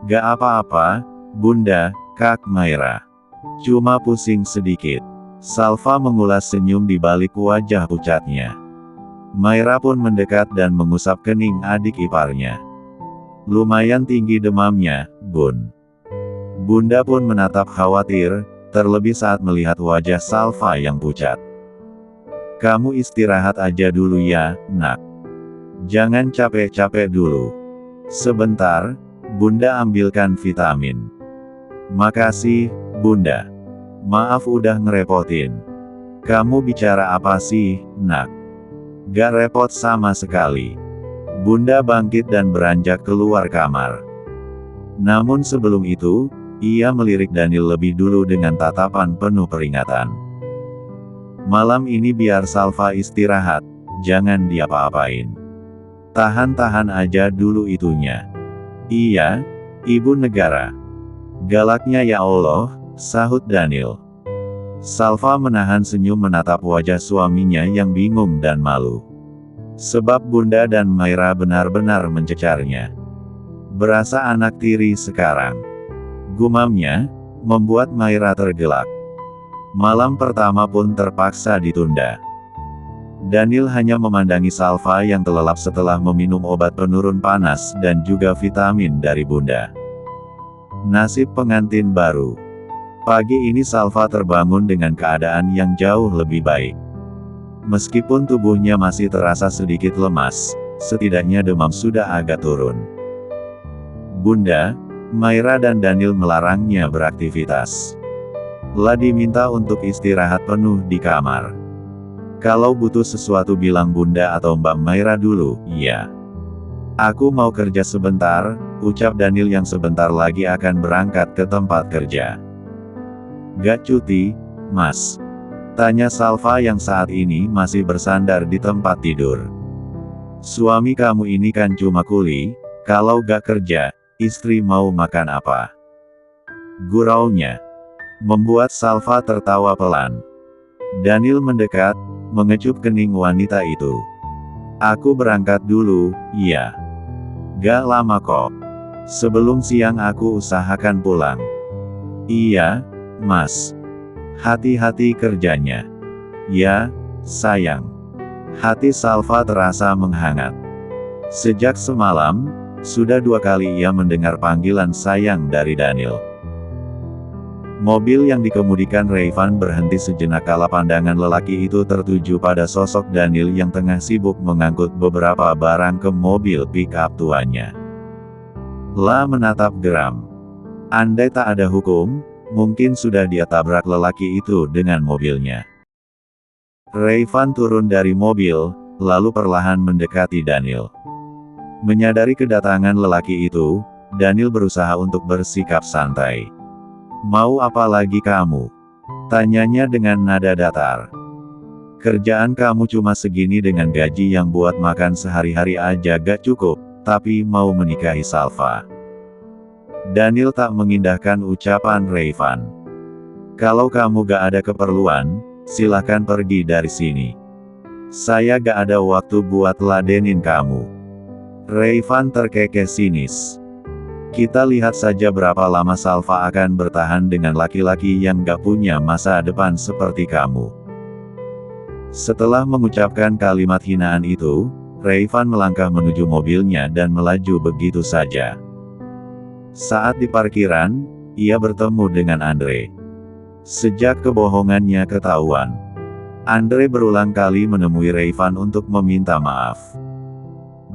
Gak apa-apa, Bunda, Kak Maira. Cuma pusing sedikit. Salva mengulas senyum di balik wajah pucatnya. Maira pun mendekat dan mengusap kening adik iparnya. Lumayan tinggi demamnya, Bun. Bunda pun menatap khawatir, terlebih saat melihat wajah Salva yang pucat. Kamu istirahat aja dulu ya, Nak. Jangan capek-capek dulu. Sebentar, Bunda ambilkan vitamin. Makasih, Bunda. Maaf udah ngerepotin. Kamu bicara apa sih, Nak? Gak repot sama sekali. Bunda bangkit dan beranjak keluar kamar. Namun sebelum itu, ia melirik Daniel lebih dulu dengan tatapan penuh peringatan. Malam ini biar Salva istirahat, jangan diapa-apain. Tahan-tahan aja dulu itunya. Iya, Ibu Negara. Galaknya ya Allah, sahut Daniel. Salva menahan senyum menatap wajah suaminya yang bingung dan malu. Sebab Bunda dan Maira benar-benar mencecarnya. Berasa anak tiri sekarang. Gumamnya, membuat Maira tergelak. Malam pertama pun terpaksa ditunda. Daniel hanya memandangi Salva yang terlelap setelah meminum obat penurun panas dan juga vitamin dari Bunda. Nasib pengantin baru. Pagi ini Salva terbangun dengan keadaan yang jauh lebih baik. Meskipun tubuhnya masih terasa sedikit lemas, setidaknya demam sudah agak turun. Bunda, Maira dan Daniel melarangnya beraktivitas. Lah diminta untuk istirahat penuh di kamar. Kalau butuh sesuatu bilang Bunda atau Mbak Maira dulu, ya. Aku mau kerja sebentar, ucap Daniel yang sebentar lagi akan berangkat ke tempat kerja. Gak cuti, Mas? Tanya Salva yang saat ini masih bersandar di tempat tidur. Suami kamu ini kan cuma kuli, kalau gak kerja, istri mau makan apa? Guraunya. Membuat Salva tertawa pelan. Daniel mendekat, mengecup kening wanita itu. Aku berangkat dulu, ya. Gak lama kok. Sebelum siang aku usahakan pulang. Iya, Mas. Hati-hati kerjanya. Ya, sayang. Hati Salva terasa menghangat. Sejak semalam, sudah 2 kali ia mendengar panggilan sayang dari Daniel. Mobil yang dikemudikan Rayvan berhenti sejenak kala pandangan lelaki itu tertuju pada sosok Daniel yang tengah sibuk mengangkut beberapa barang ke mobil pick-up tuanya. Lah menatap geram. Andai tak ada hukum, mungkin sudah dia tabrak lelaki itu dengan mobilnya. Rayvan turun dari mobil, lalu perlahan mendekati Daniel. Menyadari kedatangan lelaki itu, Daniel berusaha untuk bersikap santai. Mau apa lagi kamu? Tanyanya dengan nada datar. Kerjaan kamu cuma segini dengan gaji yang buat makan sehari-hari aja gak cukup, tapi mau menikahi Salva. Daniel tak mengindahkan ucapan Rayvan. Kalau kamu gak ada keperluan, silahkan pergi dari sini. Saya gak ada waktu buat ladenin kamu. Rayvan terkekeh sinis. Kita lihat saja berapa lama Salva akan bertahan dengan laki-laki yang gak punya masa depan seperti kamu. Setelah mengucapkan kalimat hinaan itu, Rayvan melangkah menuju mobilnya dan melaju begitu saja. Saat di parkiran, ia bertemu dengan Andre. Sejak kebohongannya ketahuan, Andre berulang kali menemui Rayvan untuk meminta maaf.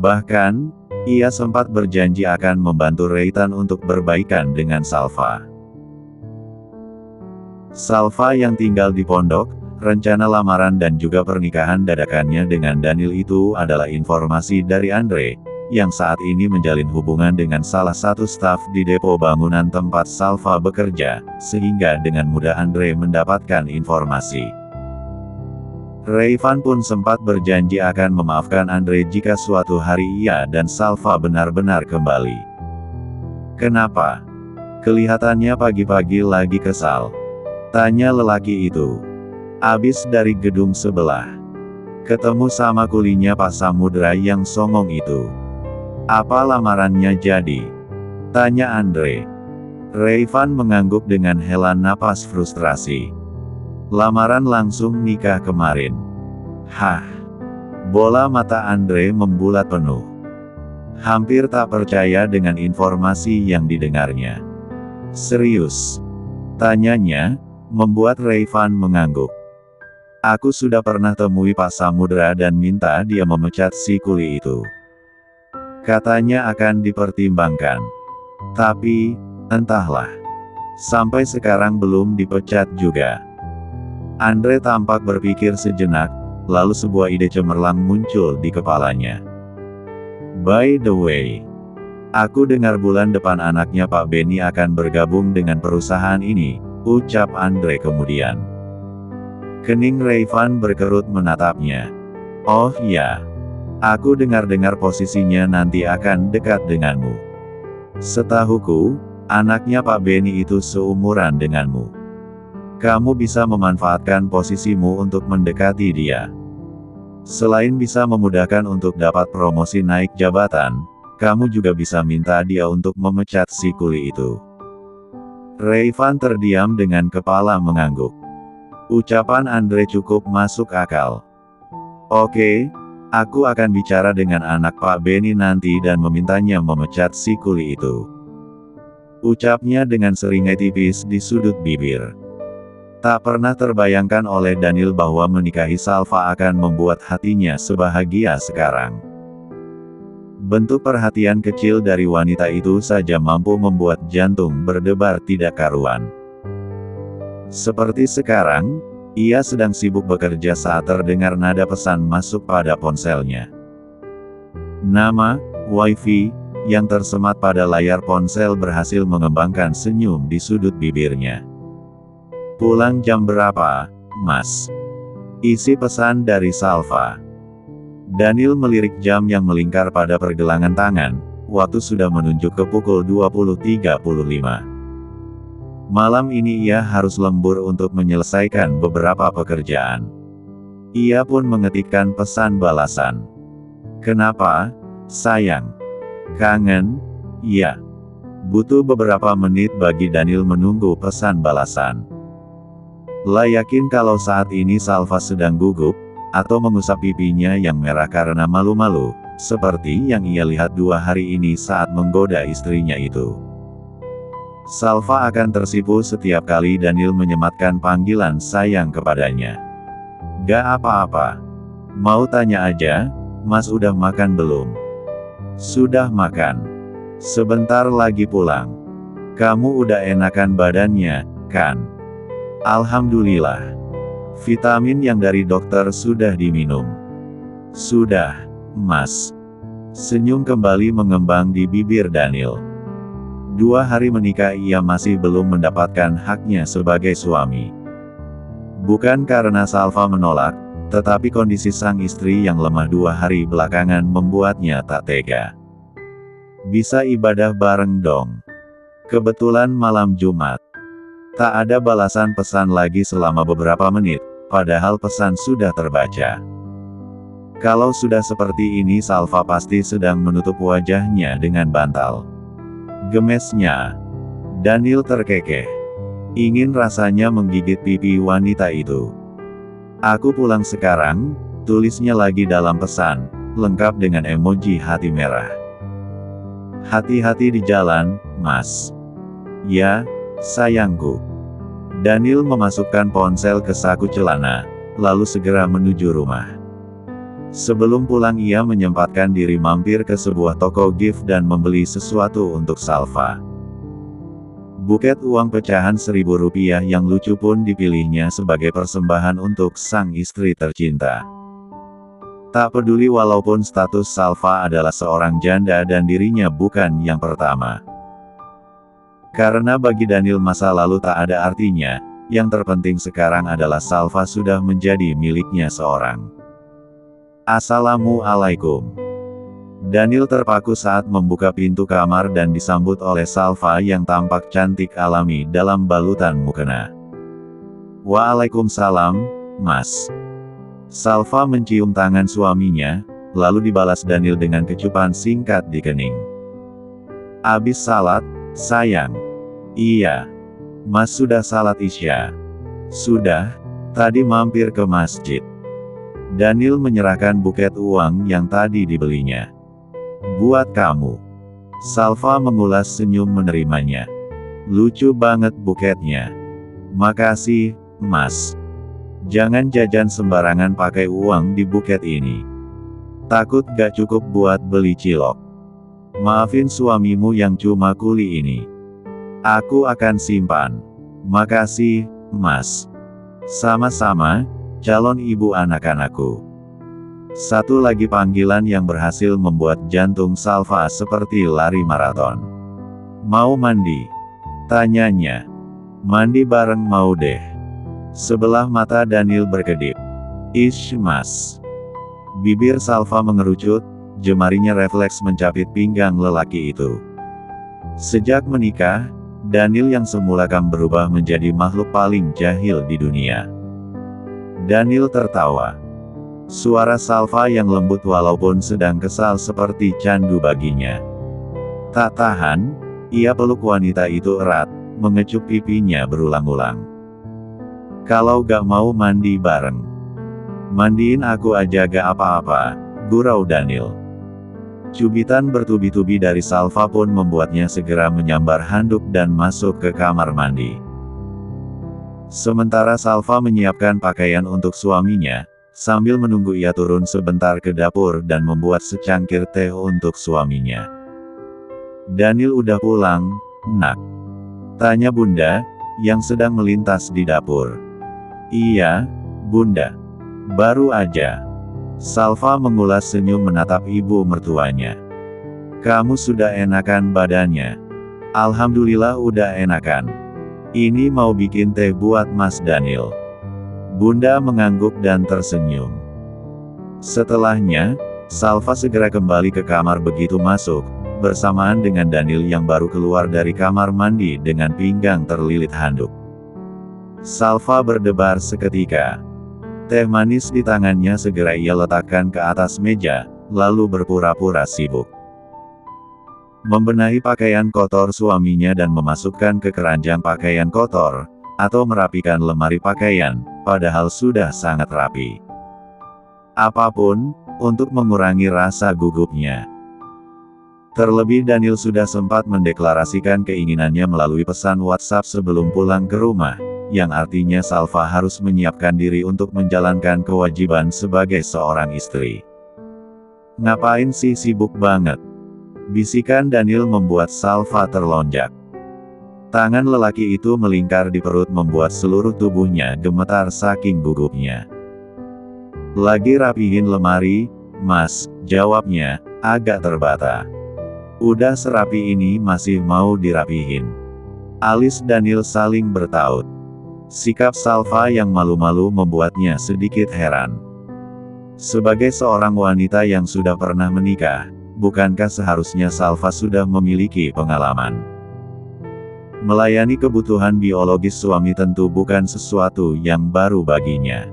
Bahkan, ia sempat berjanji akan membantu Rayvan untuk berbaikan dengan Salva. Salva yang tinggal di pondok, rencana lamaran dan juga pernikahan dadakannya dengan Daniel itu adalah informasi dari Andre, yang saat ini menjalin hubungan dengan salah satu staf di depo bangunan tempat Salva bekerja, sehingga dengan mudah Andre mendapatkan informasi. Rayvan pun sempat berjanji akan memaafkan Andre jika suatu hari ia dan Salva benar-benar kembali. Kenapa? Kelihatannya pagi-pagi lagi kesal. Tanya lelaki itu. Abis dari gedung sebelah. Ketemu sama kulinya Pak Samudra yang songong itu. Apa lamarannya jadi? Tanya Andre. Rayvan mengangguk dengan hela napas frustrasi. Lamaran langsung nikah kemarin. Hah? Bola mata Andre membulat penuh. Hampir tak percaya dengan informasi yang didengarnya. Serius? Tanyanya, membuat Rayvan mengangguk. Aku sudah pernah temui Pak Samudra dan minta dia memecat si kuli itu. Katanya akan dipertimbangkan. Tapi, entahlah. Sampai sekarang belum dipecat juga. Andre tampak berpikir sejenak, lalu sebuah ide cemerlang muncul di kepalanya. By the way, aku dengar bulan depan anaknya Pak Benny akan bergabung dengan perusahaan ini, ucap Andre kemudian. Kening Rayvan berkerut menatapnya. Oh ya, aku dengar-dengar posisinya nanti akan dekat denganmu. Setahuku, anaknya Pak Benny itu seumuran denganmu. Kamu bisa memanfaatkan posisimu untuk mendekati dia. Selain bisa memudahkan untuk dapat promosi naik jabatan, kamu juga bisa minta dia untuk memecat si kuli itu. Rayvan terdiam dengan kepala mengangguk. Ucapan Andre cukup masuk akal. Oke, aku akan bicara dengan anak Pak Benny nanti dan memintanya memecat si kuli itu. Ucapnya dengan seringai tipis di sudut bibir. Tak pernah terbayangkan oleh Daniel bahwa menikahi Salva akan membuat hatinya sebahagia sekarang. Bentuk perhatian kecil dari wanita itu saja mampu membuat jantung berdebar tidak karuan. Seperti sekarang, ia sedang sibuk bekerja saat terdengar nada pesan masuk pada ponselnya. Nama, Wifi, yang tersemat pada layar ponsel berhasil mengembangkan senyum di sudut bibirnya. Pulang jam berapa, Mas? Isi pesan dari Salva. Daniel melirik jam yang melingkar pada pergelangan tangan, waktu sudah menunjuk ke pukul 20.35. Malam ini ia harus lembur untuk menyelesaikan beberapa pekerjaan. Ia pun mengetikkan pesan balasan. Kenapa, sayang? Kangen? Ya. Butuh beberapa menit bagi Daniel menunggu pesan balasan. Yakin kalau saat ini Salva sedang gugup, atau mengusap pipinya yang merah karena malu-malu, seperti yang ia lihat 2 hari ini saat menggoda istrinya itu. Salva akan tersipu setiap kali Daniel menyematkan panggilan sayang kepadanya. Gak apa-apa. Mau tanya aja, Mas udah makan belum? Sudah makan. Sebentar lagi pulang. Kamu udah enakan badannya, kan? Alhamdulillah. Vitamin yang dari dokter sudah diminum. Sudah, Mas. Senyum kembali mengembang di bibir Daniel. 2 hari menikah ia masih belum mendapatkan haknya sebagai suami. Bukan karena Salva menolak, tetapi kondisi sang istri yang lemah 2 hari belakangan membuatnya tak tega. Bisa ibadah bareng dong. Kebetulan malam Jumat. Tak ada balasan pesan lagi selama beberapa menit, padahal pesan sudah terbaca. Kalau sudah seperti ini Salva pasti sedang menutup wajahnya dengan bantal. Gemesnya. Daniel terkekeh. Ingin rasanya menggigit pipi wanita itu. Aku pulang sekarang, tulisnya lagi dalam pesan, lengkap dengan emoji hati merah. Hati-hati di jalan, Mas. Ya, sayangku. Daniel memasukkan ponsel ke saku celana, lalu segera menuju rumah. Sebelum pulang ia menyempatkan diri mampir ke sebuah toko gift dan membeli sesuatu untuk Salva. Buket uang pecahan Rp1.000 yang lucu pun dipilihnya sebagai persembahan untuk sang istri tercinta. Tak peduli walaupun status Salva adalah seorang janda dan dirinya bukan yang pertama. Karena bagi Daniel masa lalu tak ada artinya, yang terpenting sekarang adalah Salva sudah menjadi miliknya seorang. Assalamualaikum. Daniel terpaku saat membuka pintu kamar dan disambut oleh Salva yang tampak cantik alami dalam balutan mukena. Waalaikumsalam, Mas. Salva mencium tangan suaminya, lalu dibalas Daniel dengan kecupan singkat di kening. Abis salat, sayang. Iya. Mas sudah salat Isya. Sudah, tadi mampir ke masjid. Daniel menyerahkan buket uang yang tadi dibelinya. Buat kamu. Salva mengulas senyum menerimanya. Lucu banget buketnya. Makasih, Mas. Jangan jajan sembarangan pakai uang di buket ini. Takut gak cukup buat beli cilok. Maafin suamimu yang cuma kuli ini. Aku akan simpan. Makasih, Mas. Sama-sama, calon ibu anak-anakku. Satu lagi panggilan yang berhasil membuat jantung Salva seperti lari maraton. Mau mandi? Tanyanya. Mandi bareng mau deh. Sebelah mata Daniel berkedip. Ish, Mas. Bibir Salva mengerucut, jemarinya refleks mencapit pinggang lelaki itu. Sejak menikah, Daniel yang semula kam berubah menjadi makhluk paling jahil di dunia. Daniel tertawa. Suara Salva yang lembut walaupun sedang kesal seperti candu baginya. Tak tahan, ia peluk wanita itu erat, mengecup pipinya berulang-ulang. Kalau gak mau mandi bareng, mandiin aku aja gak apa-apa, gurau Daniel. Cubitan bertubi-tubi dari Salva pun membuatnya segera menyambar handuk dan masuk ke kamar mandi. Sementara Salva menyiapkan pakaian untuk suaminya, sambil menunggu ia turun sebentar ke dapur dan membuat secangkir teh untuk suaminya. Daniel udah pulang, nak? Tanya Bunda, yang sedang melintas di dapur. Iya, Bunda. Baru aja. Salva mengulas senyum menatap ibu mertuanya. Kamu sudah enakan badannya? Alhamdulillah udah enakan. Ini mau bikin teh buat Mas Daniel. Bunda mengangguk dan tersenyum. Setelahnya, Salva segera kembali ke kamar begitu masuk, bersamaan dengan Daniel yang baru keluar dari kamar mandi dengan pinggang terlilit handuk. Salva berdebar seketika. Teh manis di tangannya segera ia letakkan ke atas meja, lalu berpura-pura sibuk. Membenahi pakaian kotor suaminya dan memasukkan ke keranjang pakaian kotor, atau merapikan lemari pakaian, padahal sudah sangat rapi. Apapun, untuk mengurangi rasa gugupnya. Terlebih Daniel sudah sempat mendeklarasikan keinginannya melalui pesan WhatsApp sebelum pulang ke rumah, yang artinya Salva harus menyiapkan diri untuk menjalankan kewajiban sebagai seorang istri. Ngapain sih sibuk banget? Bisikan Daniel membuat Salva terlonjak. Tangan lelaki itu melingkar di perut membuat seluruh tubuhnya gemetar saking gugupnya. Lagi rapihin lemari, Mas, jawabnya, agak terbata. Udah serapi ini masih mau dirapihin. Alis Daniel saling bertaut. Sikap Salva yang malu-malu membuatnya sedikit heran. Sebagai seorang wanita yang sudah pernah menikah, bukankah seharusnya Salva sudah memiliki pengalaman? Melayani kebutuhan biologis suami tentu bukan sesuatu yang baru baginya.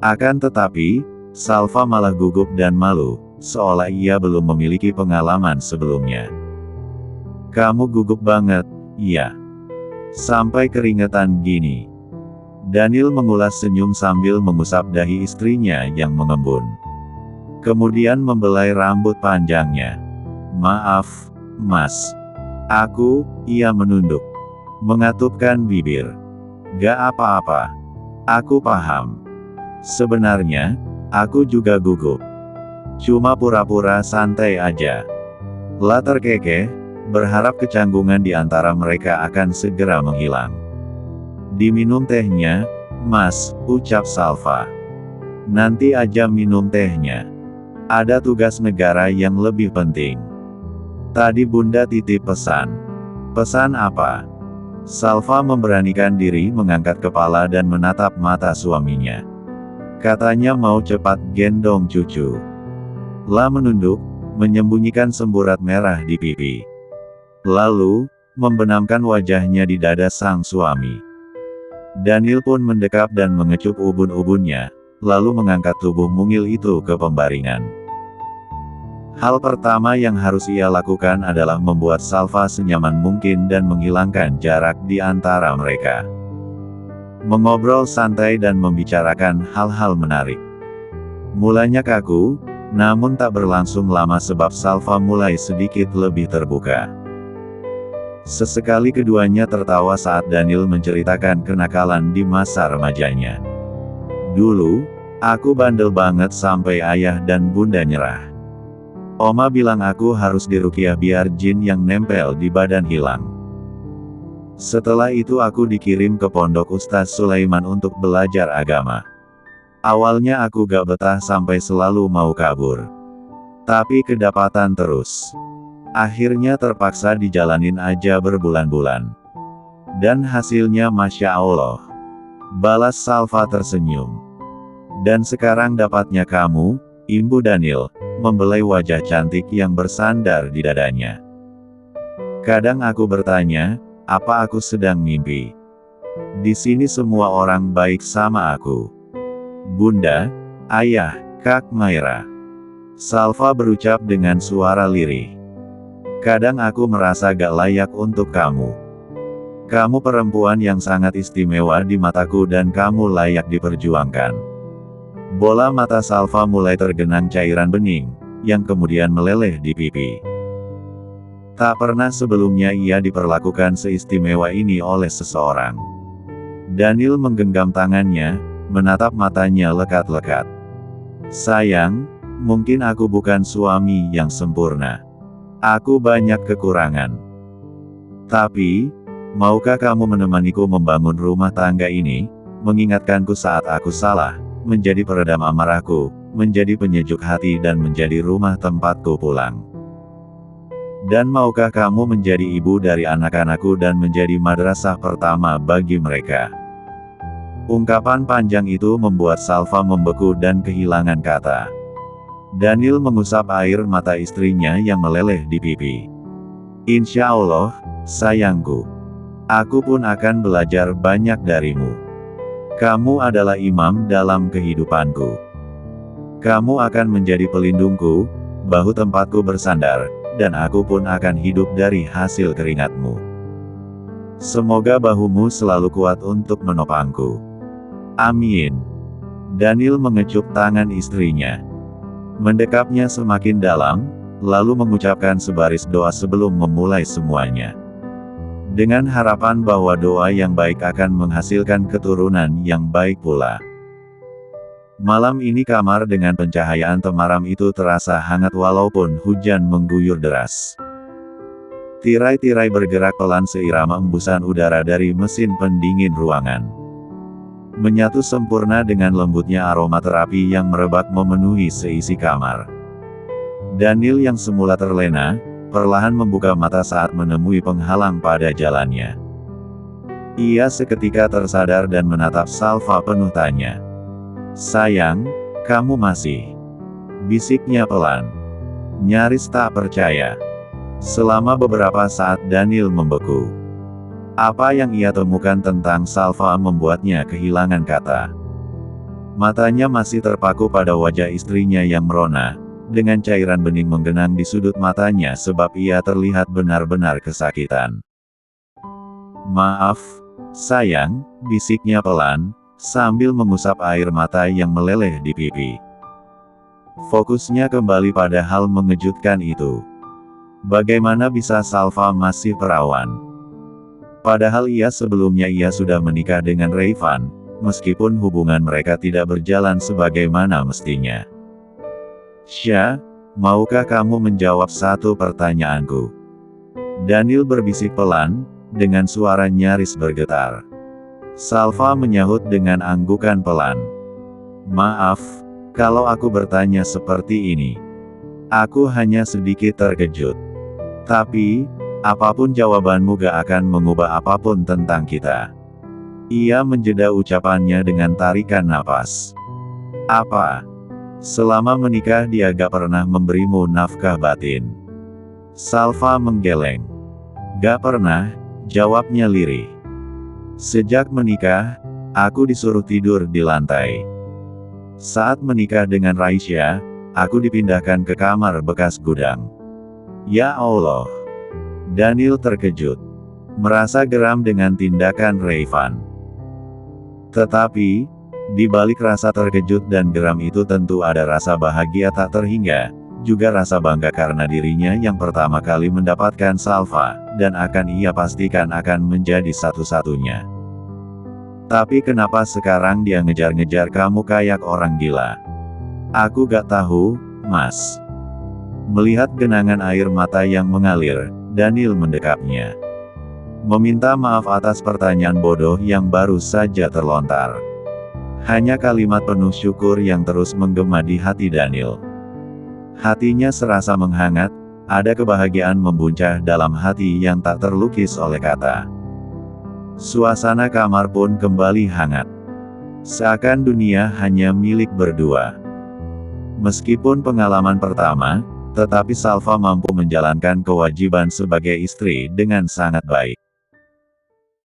Akan tetapi, Salva malah gugup dan malu, seolah ia belum memiliki pengalaman sebelumnya. Kamu gugup banget, iya. Sampai keringetan gini. Daniel mengulas senyum sambil mengusap dahi istrinya yang mengembun. Kemudian membelai rambut panjangnya. Maaf, Mas. Ia menunduk. Mengatupkan bibir. Gak apa-apa. Aku paham. Sebenarnya, aku juga gugup. Cuma pura-pura santai aja. Lah terkekeh, berharap kecanggungan di antara mereka akan segera menghilang. Diminum tehnya, Mas, ucap Salva. Nanti aja minum tehnya. Ada tugas negara yang lebih penting. Tadi Bunda titip pesan. Pesan apa? Salva memberanikan diri mengangkat kepala dan menatap mata suaminya. Katanya mau cepat gendong cucu. La menunduk, menyembunyikan semburat merah di pipi. Lalu, membenamkan wajahnya di dada sang suami. Daniel pun mendekap dan mengecup ubun-ubunnya, lalu mengangkat tubuh mungil itu ke pembaringan. Hal pertama yang harus ia lakukan adalah membuat Salva senyaman mungkin dan menghilangkan jarak di antara mereka. Mengobrol santai dan membicarakan hal-hal menarik. Mulanya kaku, namun tak berlangsung lama sebab Salva mulai sedikit lebih terbuka. Sesekali keduanya tertawa saat Daniel menceritakan kenakalan di masa remajanya. Dulu, aku bandel banget sampai ayah dan bunda nyerah. Oma bilang aku harus diruqyah biar jin yang nempel di badan hilang. Setelah itu aku dikirim ke pondok Ustaz Sulaiman untuk belajar agama. Awalnya aku gak betah sampai selalu mau kabur. Tapi kedapatan terus. Akhirnya terpaksa dijalanin aja berbulan-bulan. Dan hasilnya Masya Allah. Balas Salva tersenyum. Dan sekarang dapatnya kamu, Imbu Daniel, membelai wajah cantik yang bersandar di dadanya. Kadang aku bertanya, apa aku sedang mimpi? Di sini semua orang baik sama aku. Bunda, ayah, Kak Maira. Salva berucap dengan suara lirih. Kadang aku merasa gak layak untuk kamu. Kamu perempuan yang sangat istimewa di mataku dan kamu layak diperjuangkan. Bola mata Salva mulai tergenang cairan bening, yang kemudian meleleh di pipi. Tak pernah sebelumnya ia diperlakukan seistimewa ini oleh seseorang. Daniel menggenggam tangannya, menatap matanya lekat-lekat. Sayang, mungkin aku bukan suami yang sempurna. Aku banyak kekurangan. Tapi, maukah kamu menemaniku membangun rumah tangga ini, mengingatkanku saat aku salah, menjadi peredam amarahku, menjadi penyejuk hati dan menjadi rumah tempatku pulang. Dan maukah kamu menjadi ibu dari anak-anakku dan menjadi madrasah pertama bagi mereka? Ungkapan panjang itu membuat Salva membeku dan kehilangan kata. Daniel mengusap air mata istrinya yang meleleh di pipi. Insya Allah, sayangku. Aku pun akan belajar banyak darimu. Kamu adalah imam dalam kehidupanku. Kamu akan menjadi pelindungku, bahu tempatku bersandar, dan aku pun akan hidup dari hasil keringatmu. Semoga bahumu selalu kuat untuk menopangku. Amin. Daniel mengecup tangan istrinya. Mendekapnya semakin dalam, lalu mengucapkan sebaris doa sebelum memulai semuanya. Dengan harapan bahwa doa yang baik akan menghasilkan keturunan yang baik pula. Malam ini kamar dengan pencahayaan temaram itu terasa hangat walaupun hujan mengguyur deras. Tirai-tirai bergerak pelan seirama embusan udara dari mesin pendingin ruangan. Menyatu sempurna dengan lembutnya aroma terapi yang merebak memenuhi seisi kamar. Daniel yang semula terlena, perlahan membuka mata saat menemui penghalang pada jalannya. Ia seketika tersadar dan menatap Salva penuh tanya. Sayang, kamu masih? Bisiknya pelan. Nyaris tak percaya. Selama beberapa saat Daniel membeku. Apa yang ia temukan tentang Salva membuatnya kehilangan kata. Matanya masih terpaku pada wajah istrinya yang merona, dengan cairan bening menggenang di sudut matanya sebab ia terlihat benar-benar kesakitan. Maaf, sayang, bisiknya pelan, sambil mengusap air mata yang meleleh di pipi. Fokusnya kembali pada hal mengejutkan itu. Bagaimana bisa Salva masih perawan? Padahal sebelumnya ia sudah menikah dengan Rayvan, meskipun hubungan mereka tidak berjalan sebagaimana mestinya. Syah, maukah kamu menjawab satu pertanyaanku? Daniel berbisik pelan, dengan suara nyaris bergetar. Salva menyahut dengan anggukan pelan. Maaf, kalau aku bertanya seperti ini. Aku hanya sedikit terkejut. Tapi, apapun jawabanmu gak akan mengubah apapun tentang kita. Ia menjeda ucapannya dengan tarikan napas. Apa? Selama menikah dia gak pernah memberimu nafkah batin? Salva menggeleng. Gak pernah, jawabnya lirih. Sejak menikah, aku disuruh tidur di lantai. Saat menikah dengan Raisya, aku dipindahkan ke kamar bekas gudang. Ya Allah. Daniel terkejut. Merasa geram dengan tindakan Rayvan. Tetapi, di balik rasa terkejut dan geram itu tentu ada rasa bahagia tak terhingga, juga rasa bangga karena dirinya yang pertama kali mendapatkan Salva, dan akan ia pastikan akan menjadi satu-satunya. Tapi kenapa sekarang dia ngejar-ngejar kamu kayak orang gila? Aku gak tahu, Mas. Melihat genangan air mata yang mengalir, Daniel mendekapnya. Meminta maaf atas pertanyaan bodoh yang baru saja terlontar. Hanya kalimat penuh syukur yang terus menggema di hati Daniel. Hatinya serasa menghangat, ada kebahagiaan membuncah dalam hati yang tak terlukis oleh kata. Suasana kamar pun kembali hangat. Seakan dunia hanya milik berdua. Meskipun pengalaman pertama, tetapi Salva mampu menjalankan kewajiban sebagai istri dengan sangat baik.